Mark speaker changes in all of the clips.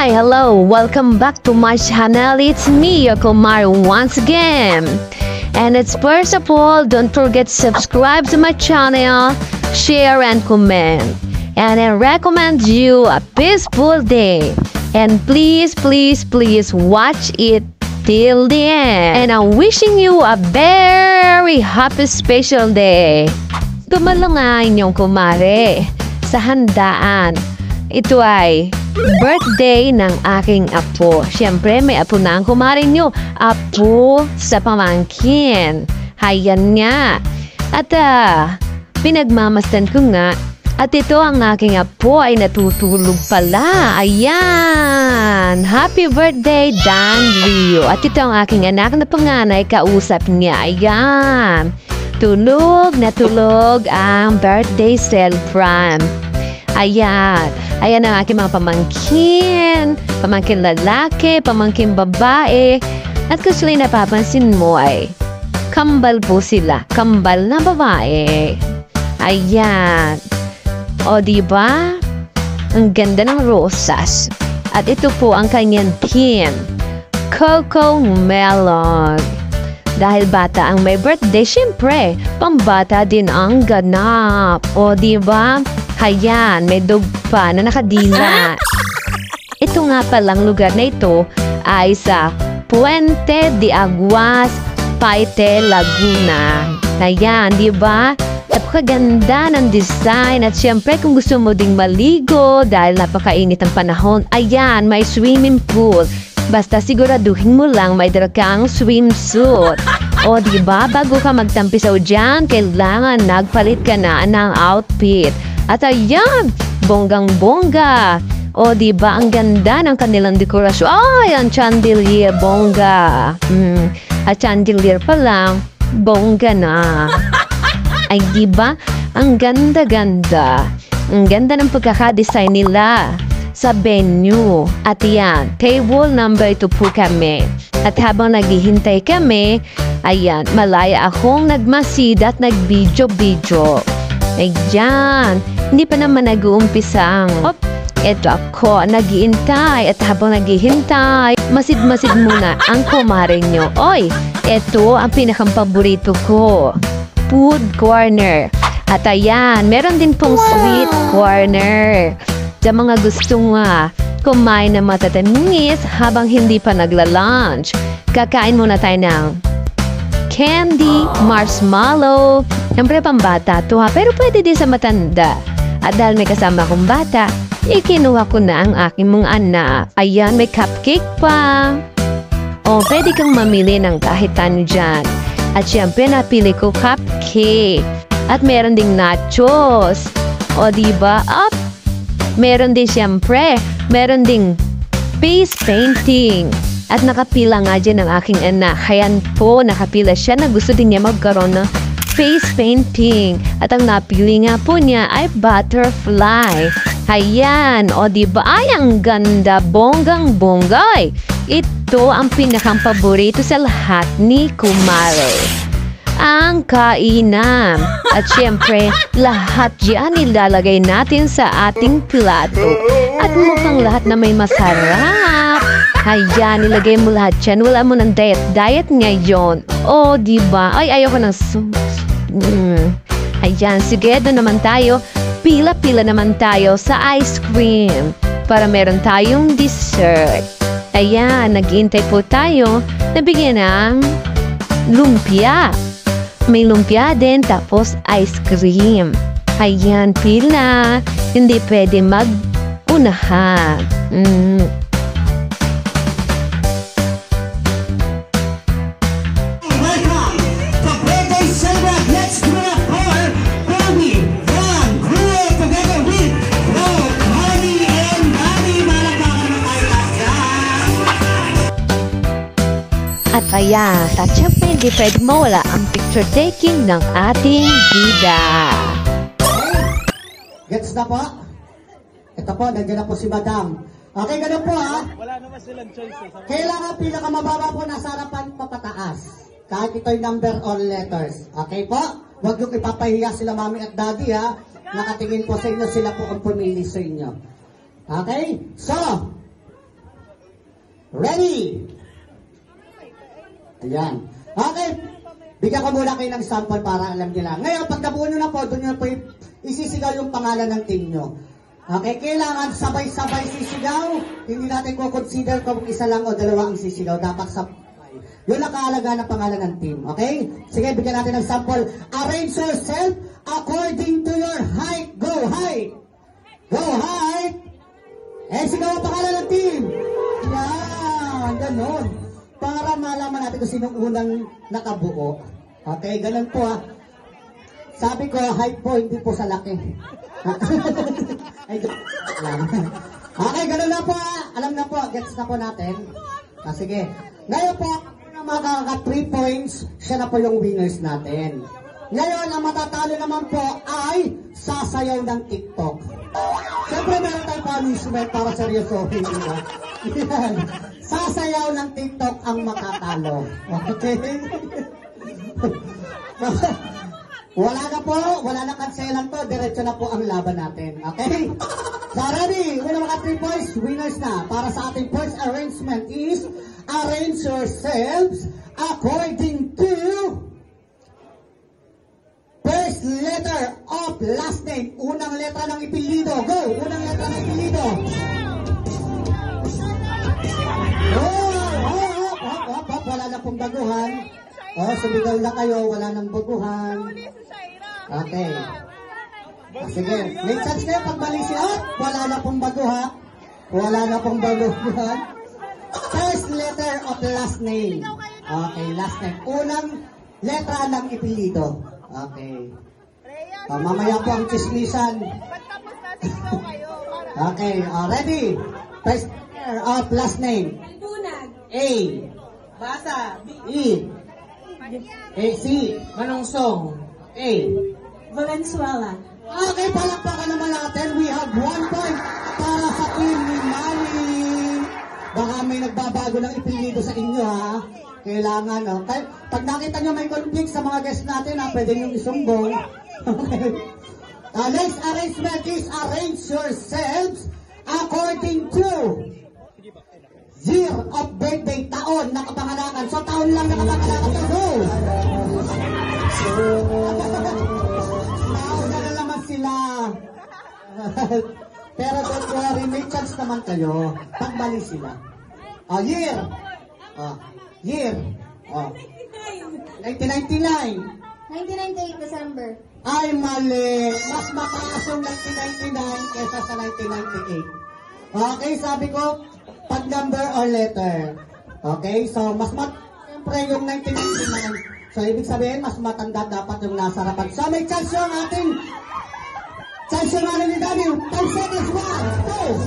Speaker 1: Hi, hello, welcome back to my channel. It's me, your Kumar, once again. And it's first of all, don't forget to subscribe to my channel, share and comment. And I recommend you a peaceful day. And please, please, please watch it till the end. And I'm wishing you a very happy special day. Dumalo nga inyong kumare sa handaan. Ito ay birthday ng aking apo. Siyempre, may apo na ang kumare nyo. Apo sa pamangkin. Hayan nga. At pinagmamasdan ko nga. At ito ang aking apo ay natutulog pala. Ayan. Happy birthday, Dan Rio. At ito ang aking anak na panganay. Kausap niya. Ayan. Tulog na tulog ang birthday celebrant. Ayan. Ayan ang aking mga pamangkin. Pamangkin lalaki, pamangkin babae. At kung sila napapansin mo ay kambal po sila. Kambal na babae. Ayan. O diba? Ang ganda ng rosas. At ito po ang kanyang theme. Coco Melon. Dahil bata ang may birthday, syempre, pambata din ang ganap. O diba? Hayan, may dog pa na nakadila. Ito nga palang lugar na ito ay sa Puente de Aguas, Paite, Laguna. Ayan, di ba? Napakaganda ng design at syempre kung gusto mo ding maligo dahil napakainit ang panahon, ayan, may swimming pool. Basta siguraduhin mo lang may dala kang swimsuit. O di ba bago ka magtampisaw dyan, kailangan nagpalit ka na ng outfit. At ayan, bonggang-bongga. O diba ang ganda ng kanilang dekorasyon. Ay, ang chandelier, bongga. At chandelier pa lang, bongga na. Ay diba, ang ganda-ganda. Ang ganda ng pagkakadesign nila sa venue. At yan, table number 2 po kami. At habang naghihintay kami, ayan, malaya akong nagmasid at nag-video-video. Ayan, hindi pa naman nag-uumpisa ang eto ako, nag-iintay. At habang naghihintay, masid-masid muna ang kumare nyo. Oy, eto ang pinakampaborito ko. Food corner. At ayan, meron din pong sweet corner. Sa mga gusto nga kumain na matatamis habang hindi pa nagla-lunch. Kakain muna tayo ng candy, marshmallow. Siyempre pambata to ha, pero pwede din sa matanda. At dahil may kasama akong bata, ikinuha ko na ang aking mga anak. Ayan, may cupcake pa. O, pwede kang mamili ng kahit ano dyan. At siyempre napili ko cupcake. At meron ding nachos. O diba? Up! Meron din siyempre, meron ding face painting. At nakapila nga dyan ang aking anak. Hayan po, nakapila siya na gusto din niya magkaroon ng face painting. At ang napili nga po niya ay butterfly. Hayan, o diba? Ay, ang ganda, bonggang-bonggay. Ito ang pinakang paborito sa lahat ni Kumare. Ang kainan. At syempre, lahat diyan ilalagay natin sa ating plato. At mukhang lahat na may masarap. Ayan, ilagay mo lahat dyan. Wala mo ng diet ngayon. O, diba? Ay, ayoko ng Ayan, sige, doon naman tayo. Pila-pila naman tayo sa ice cream. Para meron tayong dessert. Ayan, nag-iintay po tayo. Nabigyan ng lumpia. May lumpia din, tapos ice cream. Ayan, pila. Hindi pwede mag-unahan. At ayan, at syempre hindi pwede mawala ang picture taking ng ating bida.
Speaker 2: Gets na po? Ito po, nandiyan na po si Madam. Okay, ganun po ha? Wala naman silang choices. Kailangan pinakamababa po nasa harapan papataas. Kahit ito'y number or letters. Okay po? Huwag yung ipapahiya sila mami at daddy ha. Nakatingin po sa inyo, sila po ang pumili sa inyo. Okay? So, Ready? Ayan. Okay. Bigyan ko muna kayo ng sample para alam nila. Ngayon, pag nabuo nyo na po, doon nyo po isisigaw yung pangalan ng team nyo. Okay, kailangan sabay-sabay sisigaw. Hindi natin consider kung isa lang o dalawa ang sisigaw. Dapat sabay. Yun ang kahalaga ng pangalan ng team. Okay? Sige, bigyan natin ng sample. Arrange yourself according to your height. Go height! Go height! Eh, sigaw ang pangalan ng team. Yan, ganun. Para malaman natin kung sinong unang nakabuo. Okay, ganun po ha. Sabi ko, height po, hindi po sa laki. Ay, lang. Okay, ganun na po ha. Alam na po, gets na po natin. Sige. Ngayon po, ang makaka 3 points, siya na po yung winners natin. Ngayon, ang matatalo naman po ay sasayaw ng TikTok. Siyempre, meron tayong punishment para seryosohin. Yan. Sasayaw ng TikTok ang makatalo. Okay? Wala na po, wala na kanselan to, diretso na po ang laban natin. Okay? So ready, wala mga 3 points, winners na. Para sa ating points arrangement is, arrange yourselves according to first letter of last name. Unang letra ng ipilido. Go! Unang letra ng ipilido. Hop. Wala na pong baguhan. Sumigaw lang kayo, wala nang baguhan. Okay. Sige, may chance kayo pag mali siya. Wala na pong baguhan. Wala na pong baguhan. First letter of last name. Okay, last name. Unang letra ng ipilido. Okay. Mamaya po ang chismisan. Okay, ready? First letter of last name. A.
Speaker 3: Basa.
Speaker 2: E. C.
Speaker 3: Manungsong.
Speaker 2: A.
Speaker 3: Valenzuela.
Speaker 2: Okay, palakpakan naman natin. We have 1 point para sa team ni Manny. Baka may nagbabago ng ipilido sa inyo, ha? Kailangan, no? Pag nakita nyo may conflict sa mga guests natin, ha, pwede nyo isumbong. Okay. Next arrangement is arrange yourselves according to year of birthday, taon, nakapanganakan. So, taon lang nakapanganakan. So, go! Nauna na naman sila. Pero don't worry, may chance naman kayo pag mali sila. Year. Year. 1999.
Speaker 4: 1998 December.
Speaker 2: Ay, mali. Mas mataas yung 1999 kesa sa 1998. Okay, sabi ko, pag number or letter. Okay, so mas siyempre yung 1999. So, ibig sabihin, mas matanda dapat yung nasa harapan. So, may chance yung ating chance yung ni Daddy. 10 seconds. 1, 2,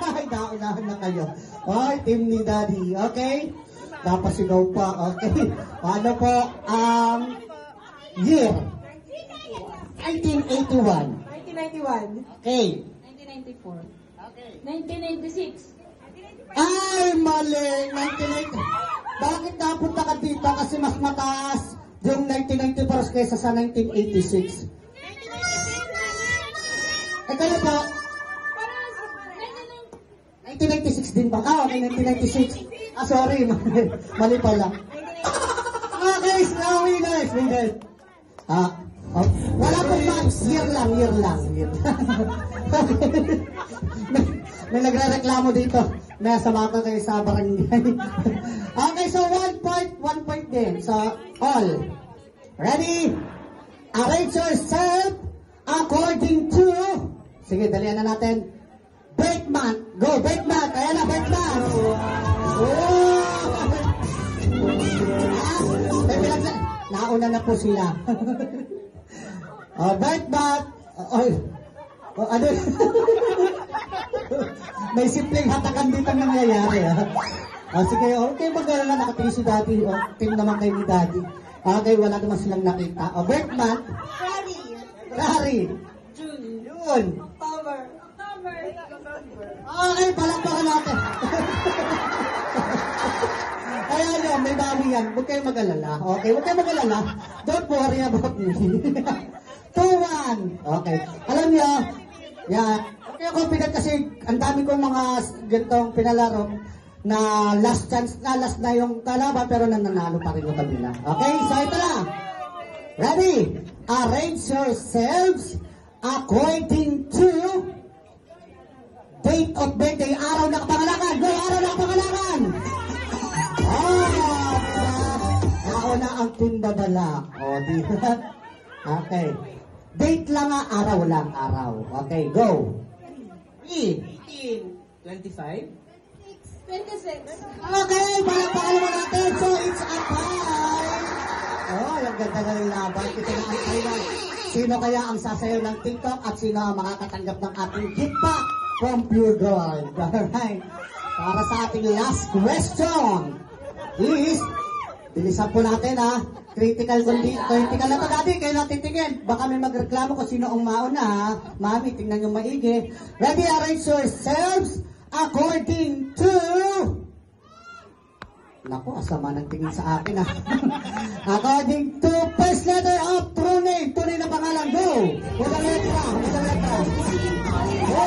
Speaker 2: 3. Ay, naunahan na kayo. Ay, team ni Daddy. Okay? Dapat sigaw pa. Okay. Ano po ang year? 1981.
Speaker 3: 1991.
Speaker 2: Okay.
Speaker 3: 1994. 1996.
Speaker 2: Ay, mali. 1980. Bakit napunta ka dito? Kasi mas mataas yung 1994 kaysa sa 1986. Eh, kaya po? 1996 din ba? Okay, 1996. Sorry. Mali pala. Okay, now winners. Wala pong months. Year lang. May nagre-reklamo dito. May sama ko kayo sa barangay. Okay, so 1 point din. So, all. Ready? Arrange yourself according to... Sige, dalian na natin. Birth month. Go, birth month. Ayan na, birth month. Nauna na po sila. Birth month. Ano? May simpleng hatakan dito nangyayari. Sige, okay, mag-alala, nakatingin si Daddy. Team naman kayo ni Daddy. Okay, wala naman silang nakita. Birth month. February. June.
Speaker 3: October.
Speaker 2: Okay, palakpakan natin. Ayan yun, may bawi yan. Huwag kayong mag-alala. Okay, huwag kayong mag-alala. Don't worry about me. 2-1. Okay. Alam niyo, yan. Kaya confident kasi ang dami kong mga ganitong pinalaro na last chance na, last na yung kalaban pero nananalo pa rin yung kabila. Okay, so ito na. Ready? Arrange yourselves according to date of birthday, araw na kapangalakan. Go, araw na kapangalakan! Nauna ang timbabalak. O, di ba? Okay. Date lang nga, araw lang, araw. Okay, go.
Speaker 5: 25.
Speaker 3: 26.
Speaker 2: Okay, palakpakan naman natin. So, it's a tie. Oh, yung ganda na yung laban. Ito na ang final. Sino kaya ang sasayaw ng TikTok at sino ang makakatanggap ng ating gift pack from Pure Gold? Alright. Para sa ating last question is, bilisan po natin ha. Critical na to dati, kayo natin tingin. Baka may magreklamo kung sino ang mauna ha. Mami, tingnan nyo maigi. Ready, arrange yourselves according to... Naku, asama ng tingin sa akin ha. According to first letter of true name. Tunay na pangalan, go! With a letra, with a letra. Go,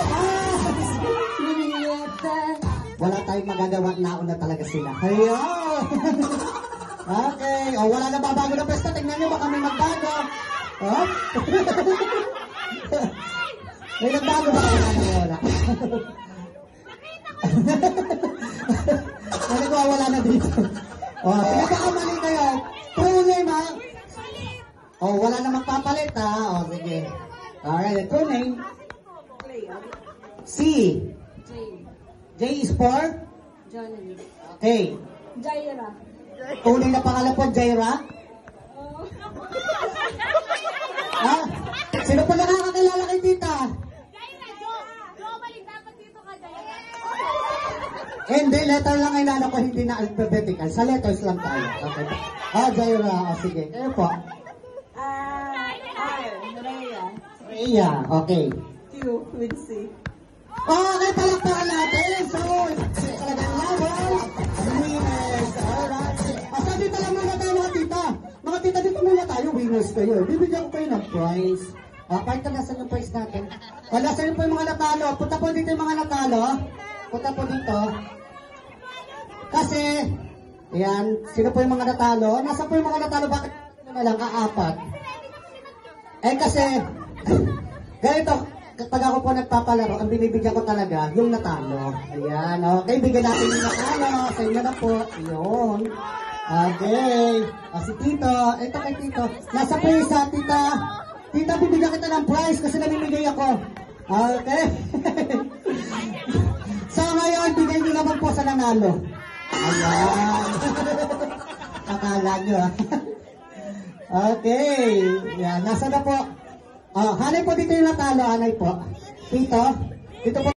Speaker 2: wala tayong magagawa, nauna talaga sila. Ayun! Okay, o wala na babago na pwesto. Tingnan nyo, baka may magbago. Oh? May nagbago ba? Wala. Ano ko, wala na dito. O, sige baka mali kayo. True name ha. O, wala na magpapalit ha. O, sige. Alright, true name. C. J is for?
Speaker 3: Johnny.
Speaker 2: Okay.
Speaker 3: Jaira.
Speaker 2: Tunay na pangalan po, Jaira? Ha? Sino po nakakakilala kay tita? Hindi, letter lang ay nalo ko, hindi na alphabetical. Sa letters lang tayo. Okay. Jaira. Sige. Kayo po.
Speaker 3: R. Rhea.
Speaker 2: Rhea. Okay.
Speaker 3: Q. Quincy.
Speaker 2: Okay, palakpakan natin. So, talagang laban. Winners. Alright. So, dito lang muna tayo mga tita. Mga tita, dito muna tayo. Winners kayo. Bibigyan ko kayo ng prize. Kahit na nasan yung prize natin. Nasan yung po yung mga natalo. Punta po dito yung mga natalo. Punta po dito. Kasi, yan, sino po yung mga natalo? Nasa po yung mga natalo? Bakit na lang kaapat? Eh kasi, ganito, kapag ako po nagpapalaro, ang binibigyan ko talaga, yung natalo. Ayan, okay, bigyan natin yung natalo. Sa inyo na po. Yun. Okay. Si Tito, ito kay Tito. Nasa po yung sa Tita. Tita, bibigyan kita ng prize kasi namimigay ako. Okay. So ngayon, bigay nyo naman po sa nanalo. Ayan. Akala nyo ha. Okay. Yan, nasa na po. Hanay po dito yung natalo, hanay po. Tito, dito po.